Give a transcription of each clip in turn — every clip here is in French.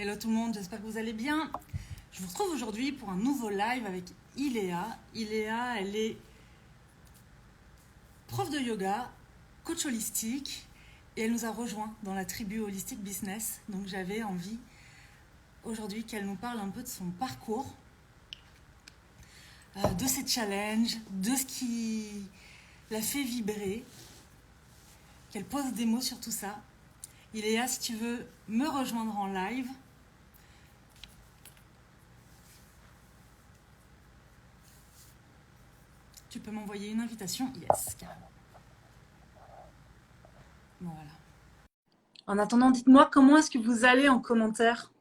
Hello tout le monde, j'espère que vous allez bien. Je vous retrouve aujourd'hui pour un nouveau live avec Iléa. Iléa, elle est prof de yoga, coach holistique et elle nous a rejoint dans la tribu Holistic Business. Donc j'avais envie aujourd'hui qu'elle nous parle un peu de son parcours, de ses challenges, de ce qui la fait vibrer, qu'elle pose des mots sur tout ça. Iléa, si tu veux me rejoindre en live, tu peux m'envoyer une invitation. Yes, carrément. Bon, voilà. En attendant, dites-moi comment est-ce que vous allez en commentaire,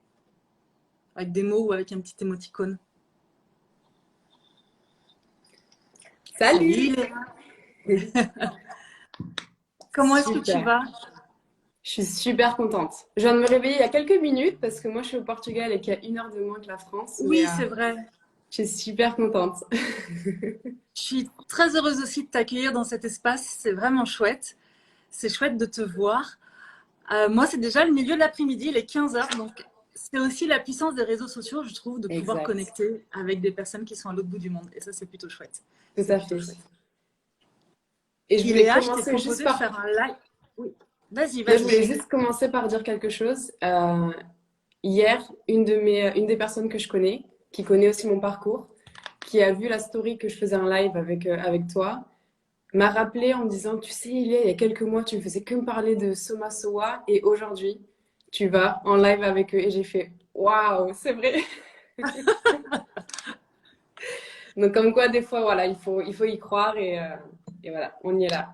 avec des mots ou avec un petit émoticône. Salut Léa. Comment est-ce que tu Super. vas? Je suis super contente. Je viens de me réveiller il y a quelques minutes parce que moi je suis au Portugal et qu'il y a 1 heure de moins que la France. Oui, c'est vrai. Je suis super contente. Je suis très heureuse aussi de t'accueillir dans cet espace. C'est vraiment chouette. C'est chouette de te voir. Moi, c'est déjà le milieu de l'après-midi, il est 15h. Donc, c'est aussi la puissance des réseaux sociaux, je trouve, de pouvoir Exact. connecter avec des personnes qui sont à l'autre bout du monde. Et ça, c'est plutôt chouette. Tout C'est à plutôt fait. chouette. Et je voulais Iléa, je t'ai commencer juste proposé de par... faire un live. Oui. Vas-y, Là, je voulais vas-y. juste commencer par dire quelque chose. Hier, une des personnes que je connais, qui connaît aussi mon parcours, qui a vu la story que je faisais un live avec toi, m'a rappelé en me disant, tu sais, il y a quelques mois, tu ne faisais que me parler de Soma Soa et aujourd'hui, tu vas en live avec eux. Et j'ai fait, waouh, c'est vrai. Donc, comme quoi, des fois, voilà, il faut y croire et voilà, on y est là.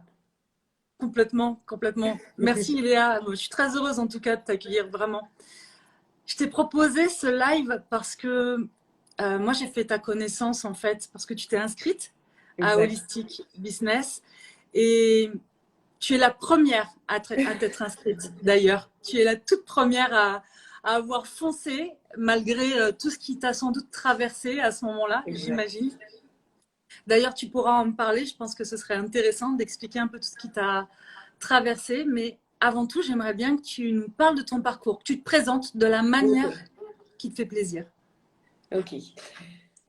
Complètement, complètement. Merci Iléa. Je suis très heureuse en tout cas de t'accueillir vraiment. Je t'ai proposé ce live parce que moi j'ai fait ta connaissance en fait, parce que tu t'es inscrite à Exact. Holistic Business et tu es la première à t'être inscrite d'ailleurs. Tu es la toute première à avoir foncé malgré tout ce qui t'a sans doute traversé à ce moment-là, Exact. j'imagine. D'ailleurs, tu pourras en parler. Je pense que ce serait intéressant d'expliquer un peu tout ce qui t'a traversé. Mais avant tout, j'aimerais bien que tu nous parles de ton parcours, que tu te présentes de la Ok. manière qui te fait plaisir. Ok.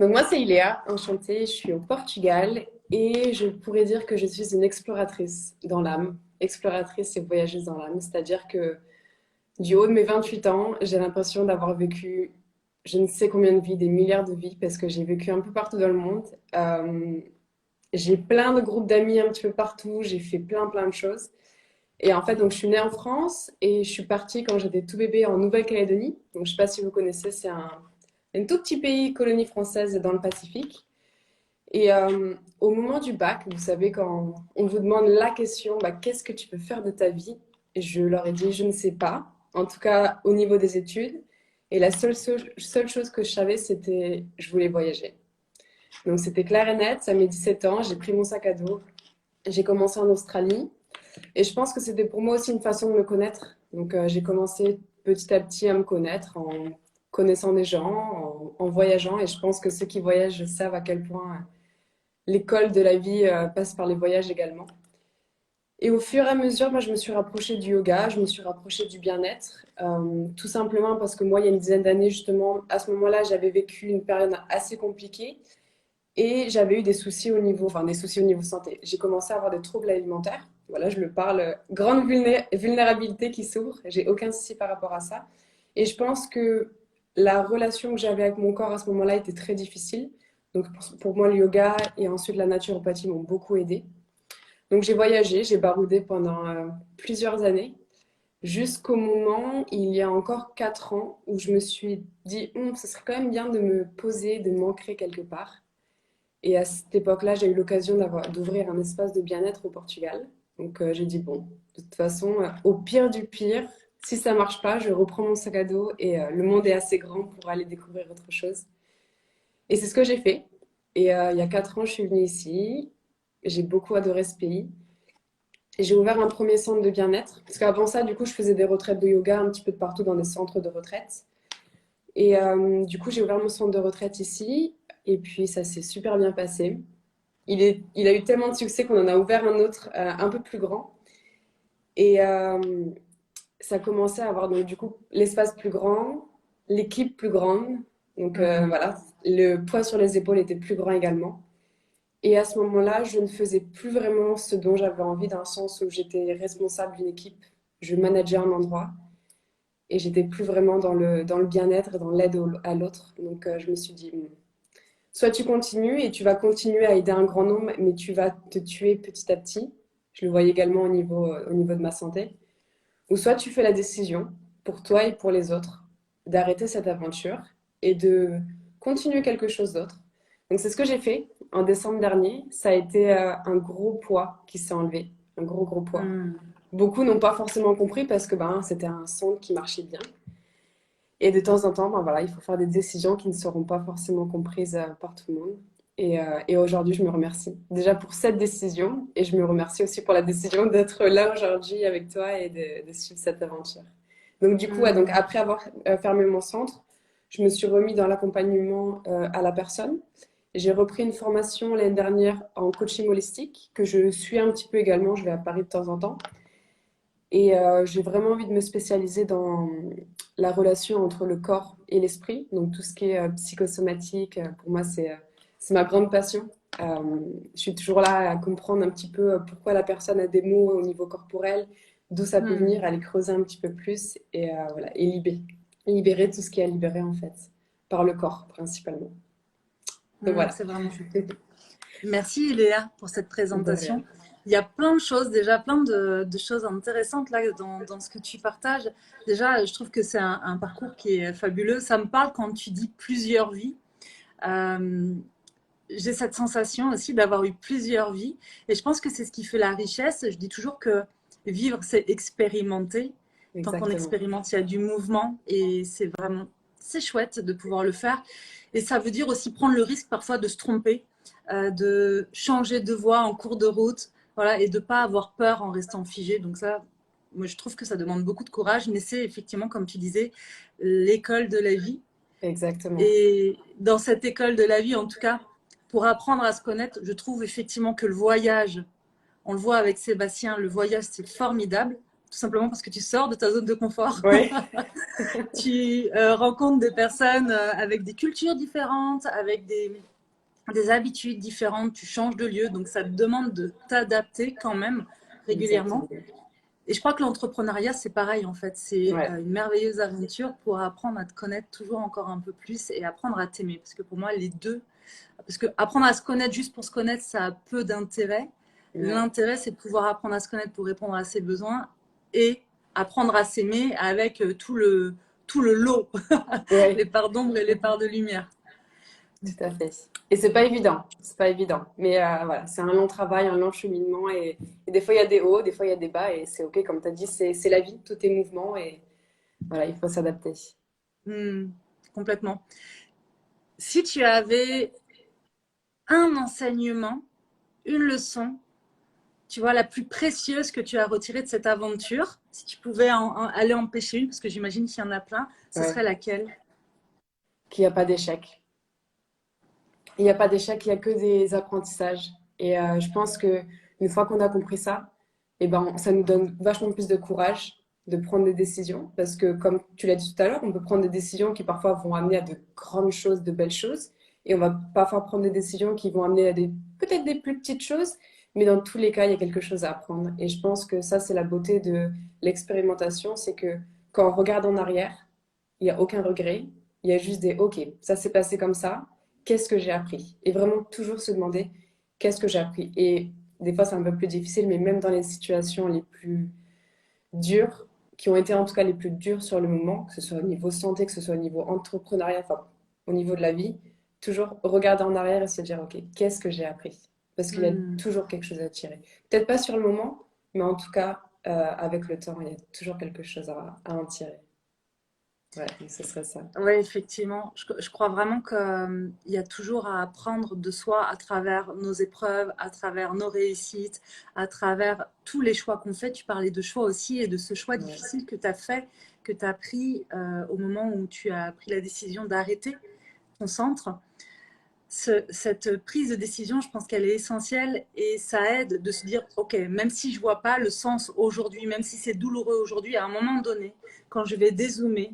Donc, moi, c'est Iléa, enchantée. Je suis au Portugal et je pourrais dire que je suis une exploratrice dans l'âme. Exploratrice et voyageuse dans l'âme. C'est-à-dire que du haut de mes 28 ans, j'ai l'impression d'avoir vécu je ne sais combien de vies, des milliards de vies, parce que j'ai vécu un peu partout dans le monde. J'ai plein de groupes d'amis un petit peu partout, j'ai fait plein de choses. Et en fait, donc, je suis née en France et je suis partie quand j'étais tout bébé en Nouvelle-Calédonie. Donc, je ne sais pas si vous connaissez, c'est un tout petit pays, colonie française dans le Pacifique. Et au moment du bac, vous savez, quand on vous demande la question, bah, qu'est-ce que tu veux faire de ta vie? Je leur ai dit, je ne sais pas, en tout cas au niveau des études. Et la seule chose que je savais, c'était je voulais voyager. Donc c'était clair et net, à mes 17 ans, j'ai pris mon sac à dos, j'ai commencé en Australie. Et je pense que c'était pour moi aussi une façon de me connaître. Donc j'ai commencé petit à petit à me connaître en connaissant des gens, en voyageant. Et je pense que ceux qui voyagent savent à quel point l'école de la vie passe par les voyages également. Et au fur et à mesure, moi, je me suis rapprochée du yoga, je me suis rapprochée du bien-être, tout simplement parce que moi, il y a une dizaine d'années, justement, à ce moment-là, j'avais vécu une période assez compliquée et j'avais eu des soucis au niveau, enfin, des soucis au niveau santé. J'ai commencé à avoir des troubles alimentaires. Voilà, je le parle, grande vulnérabilité qui s'ouvre. J'ai aucun souci par rapport à ça. Et je pense que la relation que j'avais avec mon corps à ce moment-là était très difficile. Donc, pour moi, le yoga et ensuite la naturopathie m'ont beaucoup aidé. Donc j'ai voyagé, j'ai baroudé pendant plusieurs années, jusqu'au moment, il y a encore 4 ans, où je me suis dit, ce serait quand même bien de me poser, de m'ancrer quelque part. Et à cette époque-là, j'ai eu l'occasion d'ouvrir un espace de bien-être au Portugal. Donc j'ai dit, bon, de toute façon, au pire du pire, si ça marche pas, je reprends mon sac à dos et le monde est assez grand pour aller découvrir autre chose. Et c'est ce que j'ai fait. Et il y a 4 ans, je suis venue ici. J'ai beaucoup adoré ce pays. Et j'ai ouvert un premier centre de bien-être. Parce qu'avant ça, du coup, je faisais des retraites de yoga un petit peu de partout dans des centres de retraite. Et du coup, j'ai ouvert mon centre de retraite ici. Et puis, ça s'est super bien passé. Il a eu tellement de succès qu'on en a ouvert un autre un peu plus grand. Et ça commençait à avoir donc, du coup l'espace plus grand. l'équipe plus grande. Donc Mhm. voilà, le poids sur les épaules était plus grand également. Et à ce moment-là, je ne faisais plus vraiment ce dont j'avais envie, dans le sens où j'étais responsable d'une équipe, je manageais un endroit et j'étais plus vraiment dans le bien-être et dans l'aide à l'autre. Donc je me suis dit, soit tu continues et tu vas continuer à aider un grand nombre, mais tu vas te tuer petit à petit. Je le voyais également au niveau de ma santé. Ou soit tu fais la décision, pour toi et pour les autres, d'arrêter cette aventure et de continuer quelque chose d'autre. Donc c'est ce que j'ai fait en décembre dernier. Ça a été un gros poids qui s'est enlevé, un gros gros poids. Mhm. Beaucoup n'ont pas forcément compris parce que ben, c'était un centre qui marchait bien. Et de temps en temps, ben, voilà, il faut faire des décisions qui ne seront pas forcément comprises par tout le monde. Et aujourd'hui, je me remercie déjà pour cette décision et je me remercie aussi pour la décision d'être là aujourd'hui avec toi et de suivre cette aventure. Donc du coup, ouais, donc Mhm. après avoir fermé mon centre, je me suis remis dans l'accompagnement à la personne. J'ai repris une formation l'année dernière en coaching holistique que je suis un petit peu également. Je vais à Paris de temps en temps. Et j'ai vraiment envie de me spécialiser dans la relation entre le corps et l'esprit. Donc tout ce qui est psychosomatique, pour moi, c'est ma grande passion. Je suis toujours là à comprendre un petit peu pourquoi la personne a des mots au niveau corporel, d'où ça peut venir, Mhm. à les creuser un petit peu plus et, voilà, et libérer tout ce qui est à libérer en fait, par le corps principalement. Donc voilà. C'est vraiment chouette. Merci Léa pour cette De rien. présentation. Il y a plein de choses, déjà plein de choses intéressantes là dans ce que tu partages. Déjà, je trouve que c'est un parcours qui est fabuleux. Ça me parle quand tu dis plusieurs vies. Euh, j'ai cette sensation aussi d'avoir eu plusieurs vies. Et je pense que c'est ce qui fait la richesse. Je dis toujours que vivre, c'est expérimenter. Tant qu'on Exactement. expérimente, il y a du mouvement et c'est chouette de pouvoir le faire. Et ça veut dire aussi prendre le risque parfois de se tromper, de changer de voie en cours de route, voilà, et de ne pas avoir peur en restant figé. Donc ça, moi, je trouve que ça demande beaucoup de courage, mais c'est effectivement, comme tu disais, l'école de la vie. Exactement. Et dans cette école de la vie, en tout cas, pour apprendre à se connaître, je trouve effectivement que le voyage, on le voit avec Sébastien, le voyage, c'est formidable, tout simplement parce que tu sors de ta zone de confort. Oui, Tu rencontres des personnes avec des cultures différentes, avec des habitudes différentes, tu changes de lieu, donc ça te demande de t'adapter quand même régulièrement. exactement. Et je crois que l'entrepreneuriat, c'est pareil en fait. C'est Ouais. une merveilleuse aventure pour apprendre à te connaître toujours encore un peu plus et apprendre à t'aimer. Parce que pour moi, les deux, parce que apprendre à se connaître juste pour se connaître, ça a peu d'intérêt. Ouais. L'intérêt, c'est de pouvoir apprendre à se connaître pour répondre à ses besoins et apprendre à s'aimer avec tout le lot, les Ouais. parts d'ombre et les parts de lumière. Tout à fait. Et c'est pas évident, c'est pas évident. Mais voilà, c'est un long travail, un long cheminement. Et des fois, il y a des hauts, des fois, il y a des bas. Et c'est OK, comme tu as dit, c'est la vie, tout est mouvement. Et voilà, il faut s'adapter. Hmm, complètement. Si tu avais un enseignement, une leçon, tu vois, la plus précieuse que tu as retirée de cette aventure, si tu pouvais aller en pêcher une, parce que j'imagine qu'il y en a plein, ce Ouais. serait laquelle? Qu'il n'y a pas d'échec. Il n'y a pas d'échec, il n'y a que des apprentissages. Et je pense que une fois qu'on a compris ça, eh ben, ça nous donne vachement plus de courage de prendre des décisions. Parce que, comme tu l'as dit tout à l'heure, on peut prendre des décisions qui parfois vont amener à de grandes choses, de belles choses. Et on va parfois prendre des décisions qui vont amener à peut-être des plus petites choses. Mais dans tous les cas, il y a quelque chose à apprendre. Et je pense que ça, c'est la beauté de l'expérimentation. C'est que quand on regarde en arrière, il n'y a aucun regret. Il y a juste des OK, ça s'est passé comme ça, qu'est-ce que j'ai appris? Et vraiment toujours se demander qu'est-ce que j'ai appris. Et des fois, c'est un peu plus difficile, mais même dans les situations les plus dures, qui ont été en tout cas les plus dures sur le moment, que ce soit au niveau santé, que ce soit au niveau entrepreneuriat, enfin, au niveau de la vie, toujours regarder en arrière et se dire, OK, qu'est-ce que j'ai appris? Parce qu'il y a Hmm. toujours quelque chose à tirer. Peut-être pas sur le moment, mais en tout cas, avec le temps, il y a toujours quelque chose à en tirer. Ouais, donc ce serait ça. Oui, effectivement. Je crois vraiment qu'il y a toujours à apprendre de soi à travers nos épreuves, à travers nos réussites, à travers tous les choix qu'on fait. Tu parlais de choix aussi et de ce choix Ouais, difficile que tu as fait, que tu as pris au moment où tu as pris la décision d'arrêter ton centre. Cette prise de décision, je pense qu'elle est essentielle et ça aide de se dire, OK, même si je vois pas le sens aujourd'hui, même si c'est douloureux aujourd'hui, à un moment donné, quand je vais dézoomer,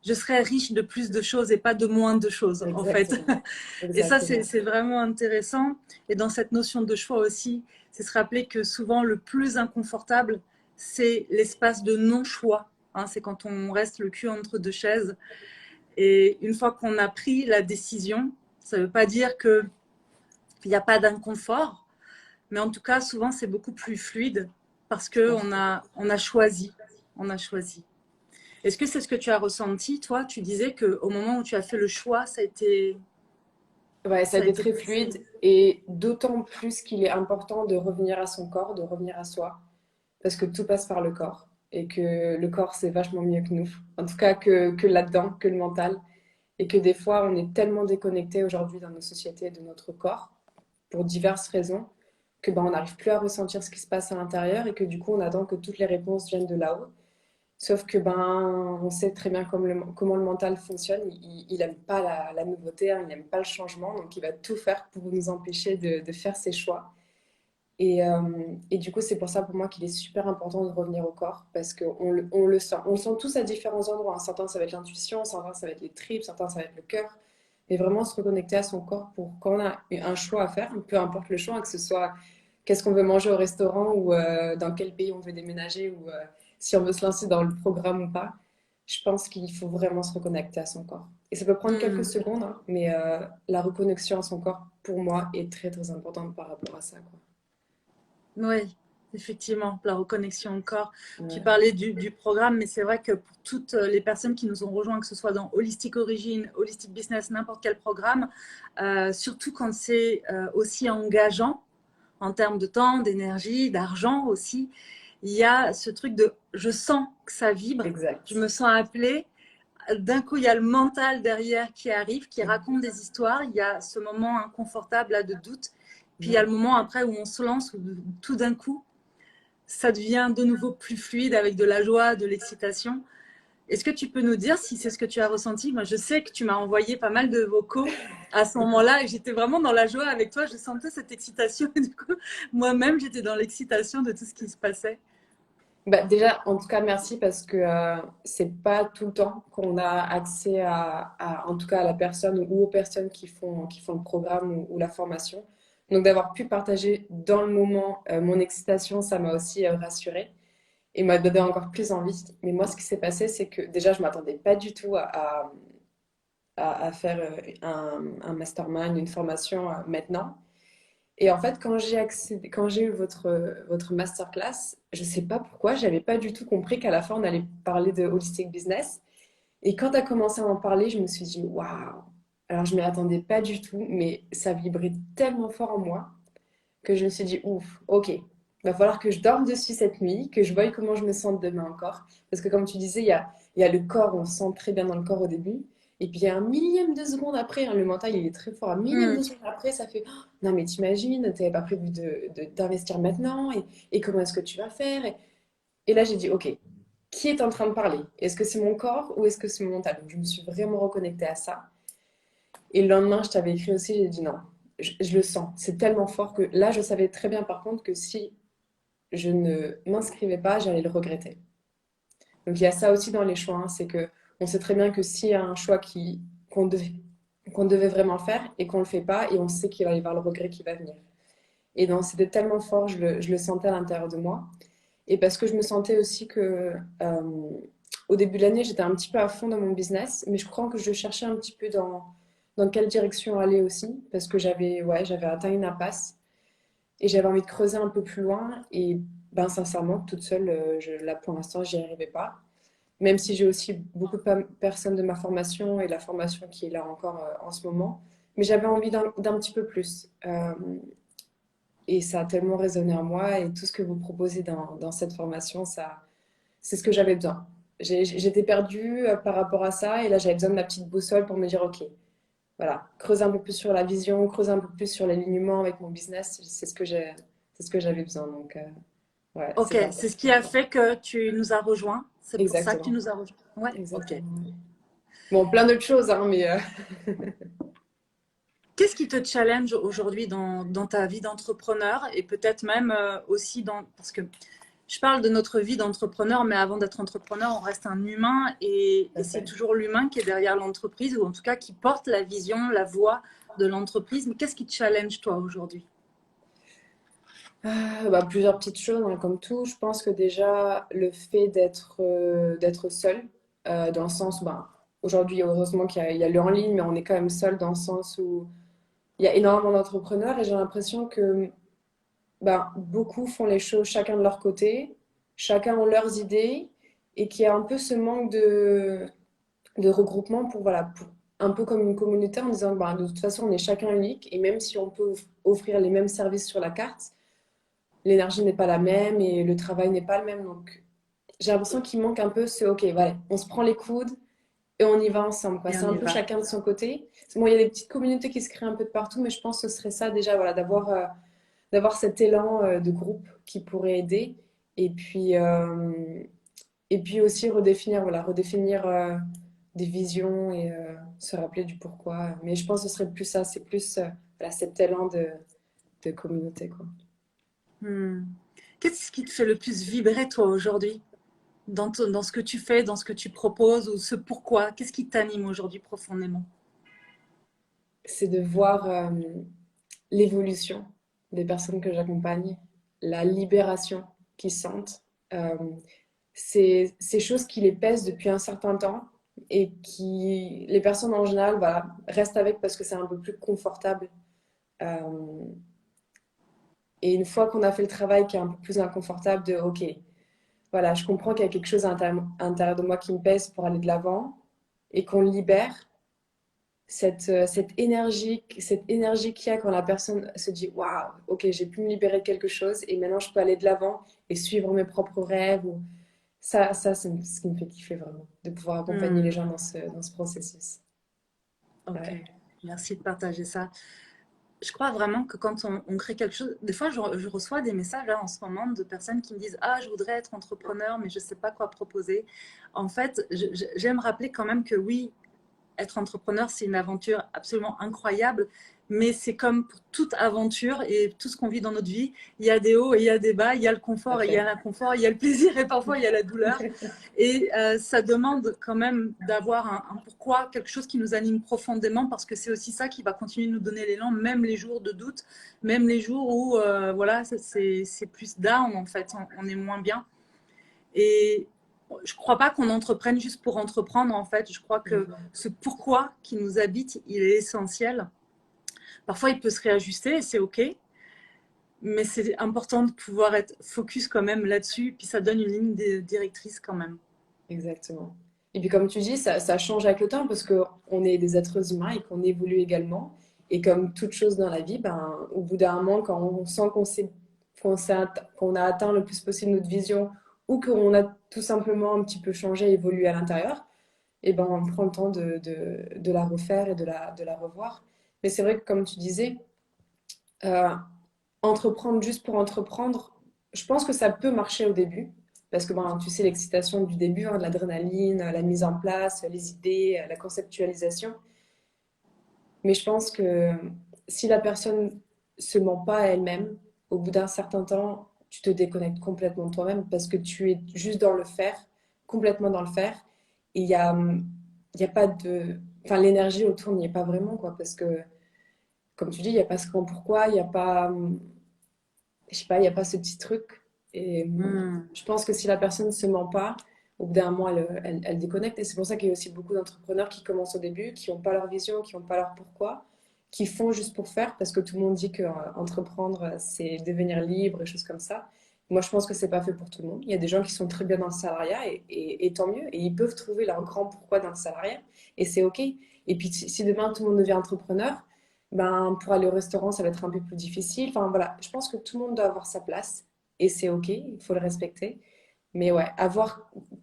je serai riche de plus de choses et pas de moins de choses, en fait. Exactement. Et ça, Exactement. c'est vraiment intéressant. Et dans cette notion de choix aussi, c'est se rappeler que souvent le plus inconfortable, c'est l'espace de non-choix. Hein, c'est quand on reste le cul entre deux chaises. Et une fois qu'on a pris la décision, ça ne veut pas dire qu'il n'y a pas d'inconfort, mais en tout cas, souvent, c'est beaucoup plus fluide parce Tout à qu'on fait. on a choisi. On a choisi. Est-ce que c'est ce que tu as ressenti, toi? Tu disais qu'au moment où tu as fait le choix, Ouais, ça a ça a été été très facile. fluide et d'autant plus qu'il est important de revenir à son corps, de revenir à soi, parce que tout passe par le corps et que le corps, c'est vachement mieux que nous. En tout cas, que là-dedans, que le mental. Et que des fois, on est tellement déconnecté aujourd'hui dans nos sociétés de notre corps, pour diverses raisons, que ben, on n'arrive plus à ressentir ce qui se passe à l'intérieur et que du coup, on attend que toutes les réponses viennent de là-haut. Sauf que ben, on sait très bien comment le mental fonctionne. Il n'aime pas la nouveauté, hein, il n'aime pas le changement, donc il va tout faire pour nous empêcher de faire ses choix. Et du coup, c'est pour ça pour moi qu'il est super important de revenir au corps parce qu'on le sent. On le sent tous à différents endroits, hein. Certains, ça va être l'intuition, certains, ça va être les tripes, certains, ça va être le cœur. Mais vraiment se reconnecter à son corps pour quand on a un choix à faire, peu importe le choix, que ce soit qu'est-ce qu'on veut manger au restaurant ou dans quel pays on veut déménager ou si on veut se lancer dans le programme ou pas. Je pense qu'il faut vraiment se reconnecter à son corps. Et ça peut prendre quelques Hmm. secondes, hein, mais la reconnexion à son corps, pour moi, est très très importante par rapport à ça, quoi. Oui, effectivement, la reconnexion au corps. Tu Ouais. parlais du programme, mais c'est vrai que pour toutes les personnes qui nous ont rejoints, que ce soit dans Holistic Origin, Holistic Business, n'importe quel programme, surtout quand c'est aussi engageant en termes de temps, d'énergie, d'argent aussi, il y a ce truc de je sens que ça vibre, je Exact. me sens appelée. D'un coup, il y a le mental derrière qui arrive, qui raconte des histoires. Il y a ce moment inconfortable là, de doute. Puis il y a Ouais. le moment après où on se lance, où tout d'un coup, ça devient de nouveau plus fluide avec de la joie, de l'excitation. Est-ce que tu peux nous dire si c'est ce que tu as ressenti? Moi, je sais que tu m'as envoyé pas mal de vocaux à ce moment-là et j'étais vraiment dans la joie avec toi. Je sentais cette excitation et du coup, moi-même, j'étais dans l'excitation de tout ce qui se passait. Bah, déjà, en tout cas, merci parce que c'est pas tout le temps qu'on a accès en tout cas, à la personne ou aux personnes qui font le programme ou la formation. Donc, d'avoir pu partager dans le moment mon excitation, ça m'a aussi rassurée et m'a donné encore plus envie. Mais moi, ce qui s'est passé, c'est que déjà, je m'attendais pas du tout à faire un mastermind, une formation maintenant. Et en fait, quand j'ai eu votre masterclass, je sais pas pourquoi, j'avais pas du tout compris qu'à la fin, on allait parler de holistic business. Et quand tu as commencé à en parler, je me suis dit, waouh! Alors, je m'y attendais pas du tout, mais ça vibrait tellement fort en moi que je me suis dit, ouf, ok, il va falloir que je dorme dessus cette nuit, que je voie comment je me sens demain encore. Parce que comme tu disais, il y a le corps, on se sent très bien dans le corps au début. Et puis il y a un millième de seconde après, hein, le mental il est très fort, un millième de Hmm. seconde après, ça fait oh, non mais t'imagines, t'avais pas prévu d'investir maintenant et comment est-ce que tu vas faire et là j'ai dit ok, qui est en train de parler? Est-ce que c'est mon corps ou est-ce que c'est mon mental? Donc je me suis vraiment reconnectée à ça. Et le lendemain, je t'avais écrit aussi, j'ai dit non, je le sens, c'est tellement fort que là je savais très bien par contre que si je ne m'inscrivais pas, j'allais le regretter. Donc il y a ça aussi dans les choix, hein, c'est que on sait très bien que s'il y a un choix qu'on devait vraiment faire et qu'on ne le fait pas, et on sait qu'il va y avoir le regret qui va venir. Et donc c'était tellement fort, je le sentais à l'intérieur de moi. Et parce que je me sentais aussi que au début de l'année, j'étais un petit peu à fond dans mon business, mais je crois que je cherchais un petit peu dans quelle direction aller aussi, parce que j'avais atteint une impasse et j'avais envie de creuser un peu plus loin. Et ben, sincèrement, toute seule, là pour l'instant, j'y arrivais pas. Même si j'ai aussi beaucoup de personnes de ma formation et la formation qui est là encore en ce moment. Mais j'avais envie d'un petit peu plus. Et ça a tellement résonné en moi. Et tout ce que vous proposez dans cette formation, c'est ce que j'avais besoin. J'étais perdue par rapport à ça. Et là, j'avais besoin de ma petite boussole pour me dire, OK, voilà, creuser un peu plus sur la vision, creuser un peu plus sur l'alignement avec mon business. C'est ce que j'avais besoin. Donc, ouais, Ok, c'est c'est ce important. qui a fait que tu nous as rejoints. C'est pour ça que tu Exactement. nous as rejoints. Ouais, ok. Exactement. Bon, plein d'autres choses, hein, mais Qu'est-ce qui te challenge aujourd'hui dans ta vie d'entrepreneur et peut-être même aussi parce que je parle de notre vie d'entrepreneur, mais avant d'être entrepreneur, on reste un humain et c'est toujours l'humain qui est derrière l'entreprise ou en tout cas qui porte la vision, la voix de l'entreprise. Mais qu'est-ce qui te challenge toi aujourd'hui? Plusieurs petites choses, hein, comme tout. Je pense que déjà, le fait d'être seul, dans le sens, aujourd'hui, heureusement il y a le en ligne, mais on est quand même seul dans le sens où il y a énormément d'entrepreneurs et j'ai l'impression que beaucoup font les choses chacun de leur côté, chacun ont leurs idées et qu'il y a un peu ce manque de regroupement pour un peu comme une communauté en disant que de toute façon on est chacun unique et même si on peut offrir les mêmes services sur la carte, l'énergie n'est pas la même et le travail n'est pas le même. Donc j'ai l'impression qu'il manque un peu ce ok, voilà, on se prend les coudes et on y va ensemble, quoi. Et C'est on un y peu va. chacun de son côté. Bon, il y a des petites communautés qui se créent un peu de partout, mais je pense que ce serait ça déjà, voilà, d'avoir cet élan de groupe qui pourrait aider. Et puis, euh, et puis aussi redéfinir des visions et se rappeler du pourquoi. Mais je pense que ce serait plus ça, c'est plus voilà, cet élan de communauté, quoi. Hmm. Qu'est-ce qui te fait le plus vibrer toi aujourd'hui dans ce que tu fais, dans ce que tu proposes ou ce pourquoi? Qu'est-ce qui t'anime aujourd'hui profondément? C'est de voir l'évolution des personnes que j'accompagne, la libération qu'ils sentent. Euh, c'est ces choses qui les pèsent depuis un certain temps et qui, les personnes en général, voilà, restent avec parce que c'est un peu plus confortable. Euh, et une fois qu'on a fait le travail qui est un peu plus inconfortable de, ok, voilà, je comprends qu'il y a quelque chose à l'intérieur de moi qui me pèse pour aller de l'avant et qu'on le libère, cette énergie qu'il y a quand la personne se dit waouh, ok, j'ai pu me libérer de quelque chose et maintenant je peux aller de l'avant et suivre mes propres rêves. Ça c'est ce qui me fait kiffer vraiment, de pouvoir accompagner les Hmm. gens dans ce processus. Ok, Ouais, merci de partager ça. Je crois vraiment que quand on crée quelque chose, des fois je reçois des messages là en ce moment de personnes qui me disent ah je voudrais être entrepreneur mais je ne sais pas quoi proposer. En fait, j'aime rappeler quand même que oui, être entrepreneur, c'est une aventure absolument incroyable, mais c'est comme pour toute aventure et tout ce qu'on vit dans notre vie, il y a des hauts et il y a des bas, il y a le tout à confort et il y a fait. l'inconfort, il y a le plaisir et parfois il y a la douleur. Et ça demande quand même d'avoir un pourquoi, quelque chose qui nous anime profondément, parce que c'est aussi ça qui va continuer de nous donner l'élan, même les jours de doute, même les jours où voilà, c'est plus down en fait, on est moins bien. Et je ne crois pas qu'on entreprenne juste pour entreprendre, en fait. Je crois que ce pourquoi qui nous habite, il est essentiel. Parfois, il peut se réajuster et c'est OK. Mais c'est important de pouvoir être focus quand même là-dessus. Puis ça donne une ligne directrice quand même. Exactement. Et puis comme tu dis, ça change avec le temps parce qu'on est des êtres humains et qu'on évolue également. Et comme toute chose dans la vie, au bout d'un moment, quand on sent qu'on a atteint le plus possible notre vision ou qu'on a tout simplement un petit peu changé, évolué à l'intérieur, et on prend le temps de la refaire et de la revoir. Mais c'est vrai que comme tu disais, euh, entreprendre juste pour entreprendre, je pense que ça peut marcher au début. Parce que tu sais, l'excitation du début, hein, de l'adrénaline, la mise en place, les idées, la conceptualisation. Mais je pense que si la personne se ment pas à elle-même, au bout d'un certain temps, tu te déconnectes complètement de toi-même parce que tu es juste dans le faire, complètement dans le faire. Et il y a pas de. Enfin, l'énergie autour n'y est pas vraiment, quoi. Parce que, comme tu dis, il n'y a pas ce quand pourquoi, il n'y a pas. Je sais pas, il n'y a pas ce petit truc. Et Hmm. je pense que si la personne ne se ment pas, au bout d'un moment, elle déconnecte. Et c'est pour ça qu'il y a aussi beaucoup d'entrepreneurs qui commencent au début, qui n'ont pas leur vision, qui n'ont pas leur pourquoi, qui font juste pour faire, parce que tout le monde dit que entreprendre, c'est devenir libre et choses comme ça. Moi, je pense que c'est pas fait pour tout le monde. Il y a des gens qui sont très bien dans le salariat et tant mieux. Et ils peuvent trouver leur grand pourquoi dans le salariat. Et c'est OK. Et puis, si demain tout le monde devient entrepreneur, pour aller au restaurant, ça va être un peu plus difficile. Enfin, voilà, je pense que tout le monde doit avoir sa place et c'est OK, il faut le respecter. Mais ouais,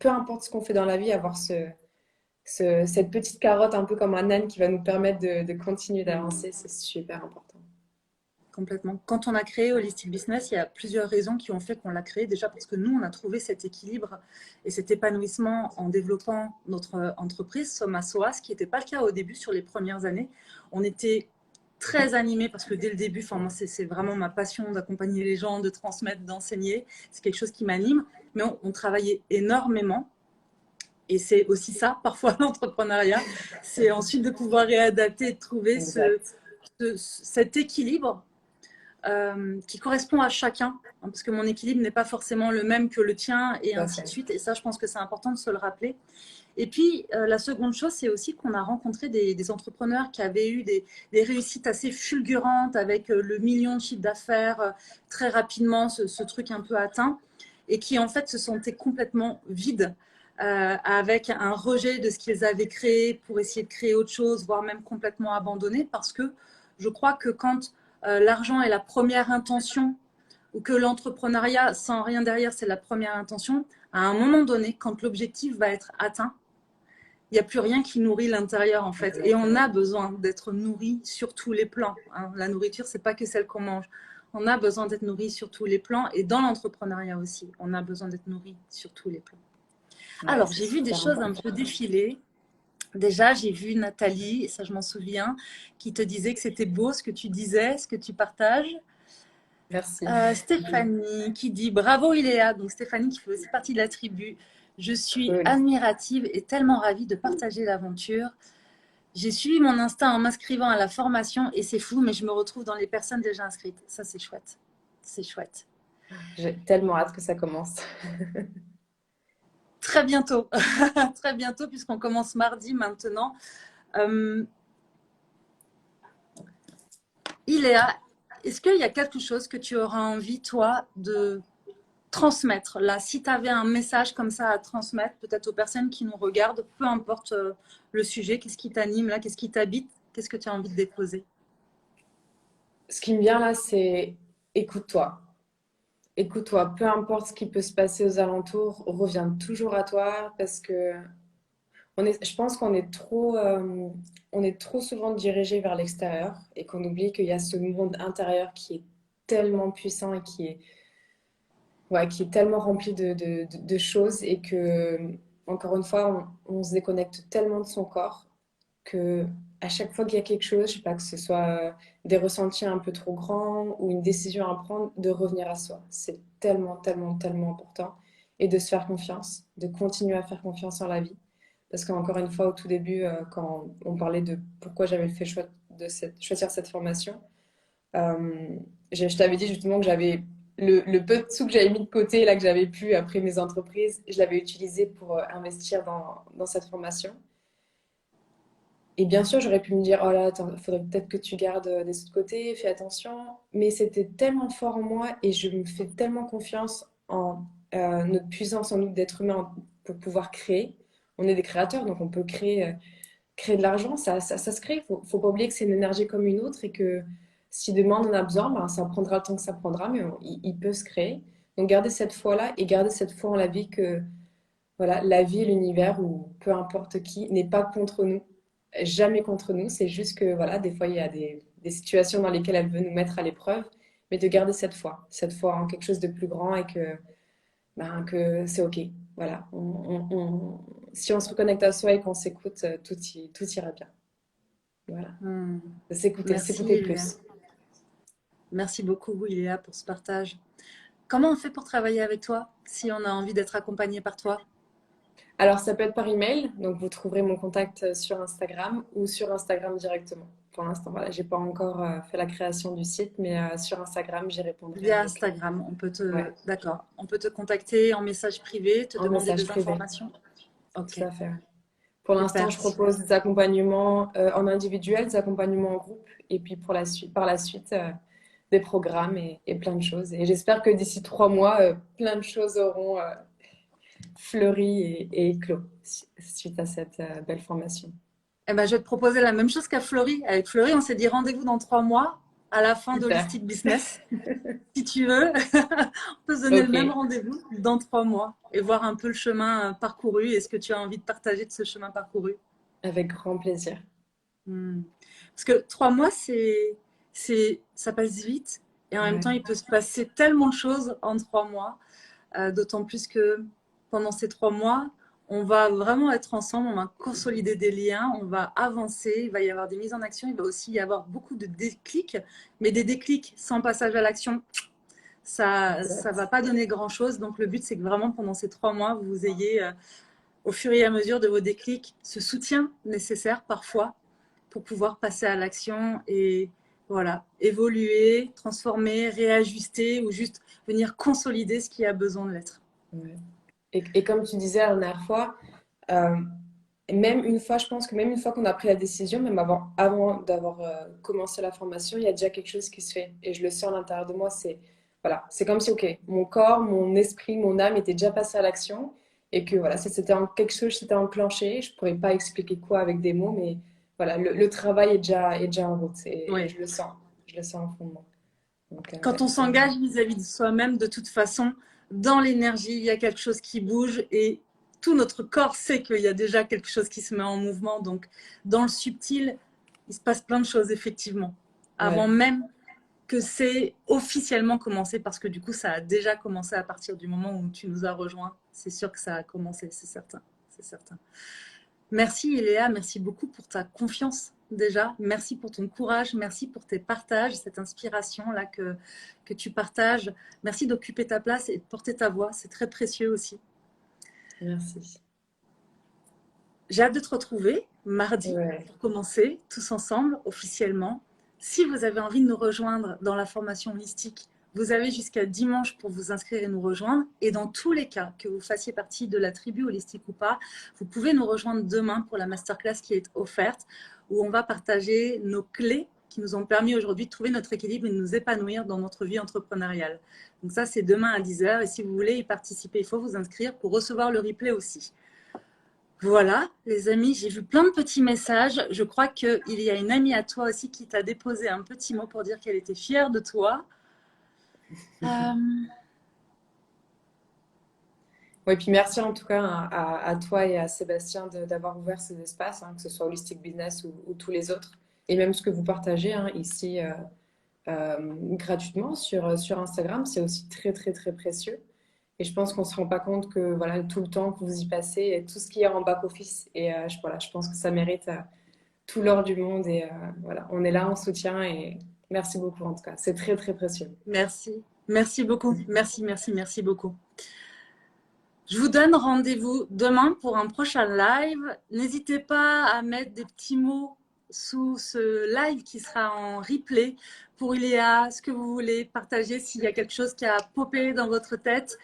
peu importe ce qu'on fait dans la vie, avoir cette petite carotte un peu comme un âne qui va nous permettre de continuer Hmm. d'avancer, c'est super important. Complètement. Quand on a créé Holistic Business, il y a plusieurs raisons qui ont fait qu'on l'a créé. Déjà parce que nous, on a trouvé cet équilibre et cet épanouissement en développant notre entreprise Soma Soa, ce qui n'était pas le cas au début sur les premières années. On était très animée parce que dès le début, enfin, moi, c'est vraiment ma passion d'accompagner les gens, de transmettre, d'enseigner. C'est quelque chose qui m'anime. Mais on travaillait énormément. Et c'est aussi ça, parfois, l'entrepreneuriat. C'est ensuite de pouvoir réadapter et de trouver Exact. cet équilibre qui correspond à chacun, hein, parce que mon équilibre n'est pas forcément le même que le tien et Tout à ainsi de fait. suite. Et ça, je pense que c'est important de se le rappeler. Et puis, la seconde chose, c'est aussi qu'on a rencontré des entrepreneurs qui avaient eu des réussites assez fulgurantes avec le million de chiffre d'affaires très rapidement, ce truc un peu atteint, et qui en fait se sentaient complètement vides. Avec un rejet de ce qu'ils avaient créé pour essayer de créer autre chose, voire même complètement abandonné, parce que je crois que quand l'argent est la première intention, ou que l'entrepreneuriat sans rien derrière, c'est la première intention, à un moment donné, quand l'objectif va être atteint, il n'y a plus rien qui nourrit l'intérieur en fait. Et on Exactement. a besoin d'être nourri sur tous les plans, hein. La nourriture, c'est pas que celle qu'on mange. On a besoin d'être nourri sur tous les plans et dans l'entrepreneuriat aussi, on a besoin d'être nourri sur tous les plans. Ouais, Alors, c'est j'ai vu des super choses un important. peu défiler. Déjà, j'ai vu Nathalie, et ça je m'en souviens, qui te disait que c'était beau ce que tu disais, ce que tu partages. Merci. Stéphanie qui dit bravo Iléa, donc Stéphanie qui fait aussi partie de la tribu. Je suis Cool. admirative et tellement ravie de partager l'aventure. J'ai suivi mon instinct en m'inscrivant à la formation et c'est fou, mais je me retrouve dans les personnes déjà inscrites. Ça, c'est chouette. C'est chouette. J'ai tellement hâte que ça commence. Très bientôt, très bientôt, puisqu'on commence mardi maintenant. Euh, Iléa, est-ce qu'il y a quelque chose que tu auras envie, toi, de transmettre là, si tu avais un message comme ça à transmettre, peut-être aux personnes qui nous regardent, peu importe le sujet, qu'est-ce qui t'anime là, qu'est-ce qui t'habite, qu'est-ce que tu as envie de déposer? Ce qui me vient là, c'est écoute-toi. Écoute-toi, peu importe ce qui peut se passer aux alentours, reviens toujours à toi parce que je pense qu'on est on est trop souvent dirigé vers l'extérieur et qu'on oublie qu'il y a ce monde intérieur qui est tellement puissant et ouais, qui est tellement rempli de choses et que, encore une fois, on se déconnecte tellement de son corps que à chaque fois qu'il y a quelque chose, je sais pas, que ce soit des ressentis un peu trop grands ou une décision à prendre, de revenir à soi. C'est tellement, tellement, tellement important. Et de se faire confiance, de continuer à faire confiance en la vie. Parce qu'encore une fois, au tout début, quand on parlait de pourquoi j'avais fait choix choisir cette formation, euh, je t'avais dit justement que j'avais le peu de sous que j'avais mis de côté, là que j'avais pu après mes entreprises, je l'avais utilisé pour investir dans cette formation. Et bien sûr, j'aurais pu me dire, oh là, il faudrait peut-être que tu gardes des sous de côté, fais attention. Mais c'était tellement fort en moi et je me fais tellement confiance en notre puissance en nous d'être humain pour pouvoir créer. On est des créateurs, donc on peut créer de l'argent, ça se crée. Faut pas oublier que c'est une énergie comme une autre et que si demain on en a besoin, ben, ça prendra le temps que ça prendra, mais il peut se créer. Donc garder cette foi-là et garder cette foi en la vie que voilà, la vie et l'univers ou peu importe qui n'est pas contre nous, jamais contre nous. C'est juste que voilà, des fois il y a des situations dans lesquelles elle veut nous mettre à l'épreuve, mais de garder cette foi en quelque chose de plus grand et que c'est ok. Voilà, si on se reconnecte à soi et qu'on s'écoute, tout ira bien. Voilà. Hmm. S'écouter Merci Iléa. plus. Merci beaucoup Iléa pour ce partage. Comment on fait pour travailler avec toi si on a envie d'être accompagné par toi? Alors, ça peut être par email, donc vous trouverez mon contact sur Instagram ou sur Instagram directement. Pour l'instant, voilà, j'ai pas encore fait la création du site, mais sur Instagram, j'y répondrai Via avec. Instagram, on peut Ouais, d'accord, on peut te contacter en message privé, te en demander message des privé, informations. Ok, tout à fait. Ouais. Pour l'instant, super. je propose des accompagnements en individuel, des accompagnements en groupe, et puis par la suite, des programmes et plein de choses. Et j'espère que d'ici 3 mois, plein de choses auront fleuri et éclos suite à cette belle formation. Eh ben, je vais te proposer la même chose qu'à Florie. Avec Florie, on s'est dit rendez-vous dans 3 mois à la fin Super. d'Holistic Business. Si tu veux, on peut se donner le Ok, même rendez-vous dans 3 mois et voir un peu le chemin parcouru et ce que tu as envie de partager de ce chemin parcouru. avec grand plaisir. Hmm. Parce que 3 mois, ça passe vite et en même temps, Ouais. il peut se passer tellement de choses en 3 mois. D'autant plus que pendant ces 3 mois, On va vraiment être ensemble, on va consolider des liens, on va avancer, il va y avoir des mises en action, il va aussi y avoir beaucoup de déclics, mais des déclics sans passage à l'action, ça ne va pas donner grand-chose. Donc le but, c'est que vraiment pendant ces 3 mois, vous ayez, au fur et à mesure de vos déclics, ce soutien nécessaire parfois pour pouvoir passer à l'action et voilà, évoluer, transformer, réajuster ou juste venir consolider ce qui a besoin de l'être. Ouais. Et comme tu disais la dernière fois, euh, même une fois, je pense que même une fois qu'on a pris la décision, même avant d'avoir commencé la formation, il y a déjà quelque chose qui se fait. Et je le sens à l'intérieur de moi, c'est voilà, c'est comme si, ok, mon corps, mon esprit, mon âme était déjà passé à l'action et que voilà, quelque chose s'était enclenché. Je pourrais pas expliquer quoi avec des mots, mais voilà, le travail est déjà en route et Oui. je le sens au fond de moi. Donc, Quand ouais, on c'est s'engage vis-à-vis de soi-même, de toute façon, dans l'énergie, il y a quelque chose qui bouge et tout notre corps sait qu'il y a déjà quelque chose qui se met en mouvement. Donc, dans le subtil, il se passe plein de choses, effectivement, avant ouais, même que c'est officiellement commencé, parce que du coup, ça a déjà commencé à partir du moment où tu nous as rejoints. C'est sûr que ça a commencé, c'est certain. C'est certain. Merci Iléa, merci beaucoup pour ta confiance déjà. Merci pour ton courage, merci pour tes partages, cette inspiration-là que tu partages. Merci d'occuper ta place et de porter ta voix, c'est très précieux aussi. merci. J'ai hâte de te retrouver mardi Ouais. pour commencer tous ensemble officiellement. Si vous avez envie de nous rejoindre dans la formation holistique, vous avez jusqu'à dimanche pour vous inscrire et nous rejoindre. Et dans tous les cas, que vous fassiez partie de la tribu holistique ou pas, vous pouvez nous rejoindre demain pour la masterclass qui est offerte, où on va partager nos clés qui nous ont permis aujourd'hui de trouver notre équilibre et de nous épanouir dans notre vie entrepreneuriale. Donc ça, c'est demain à 10h. Et si vous voulez y participer, il faut vous inscrire pour recevoir le replay aussi. Voilà, les amis, j'ai vu plein de petits messages. Je crois qu'il y a une amie à toi aussi qui t'a déposé un petit mot pour dire qu'elle était fière de toi. Oui, puis merci en tout cas à toi et à Sébastien d'avoir ouvert ces espaces, hein, que ce soit Holistic Business ou tous les autres, et même ce que vous partagez hein, ici gratuitement sur Instagram, c'est aussi très très très précieux. Et je pense qu'on ne se rend pas compte que voilà, tout le temps que vous y passez et tout ce qui est en back-office. Et voilà, je pense que ça mérite tout l'or du monde. Et voilà, on est là, on soutient et merci beaucoup en tout cas. C'est très très précieux. Merci, merci beaucoup. Merci, merci, merci beaucoup. Je vous donne rendez-vous demain pour un prochain live. N'hésitez pas à mettre des petits mots sous ce live qui sera en replay pour Iléa, ce que vous voulez partager, s'il y a quelque chose qui a popé dans votre tête,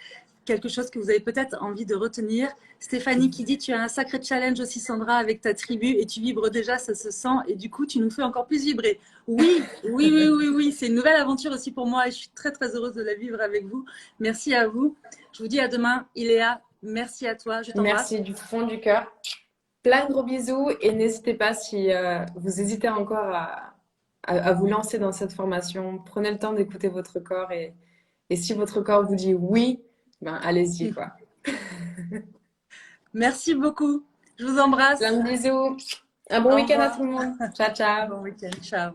quelque chose que vous avez peut-être envie de retenir. Stéphanie qui dit, tu as un sacré challenge aussi Sandra avec ta tribu et tu vibres déjà, ça se sent et du coup tu nous fais encore plus vibrer. Oui, oui, oui, oui, oui, c'est une nouvelle aventure aussi pour moi et je suis très très heureuse de la vivre avec vous. Merci à vous. Je vous dis à demain. Iléa, merci à toi. Je t'embrasse. Merci du fond du cœur. Plein de gros bisous et n'hésitez pas si vous hésitez encore à vous lancer dans cette formation, prenez le temps d'écouter votre corps et si votre corps vous dit oui, ben allez-y quoi. Merci beaucoup. Je vous embrasse. Plein de bisous. Un bon Au week-end à revoir. tout le monde. Ciao, ciao. Bon week-end. Ciao.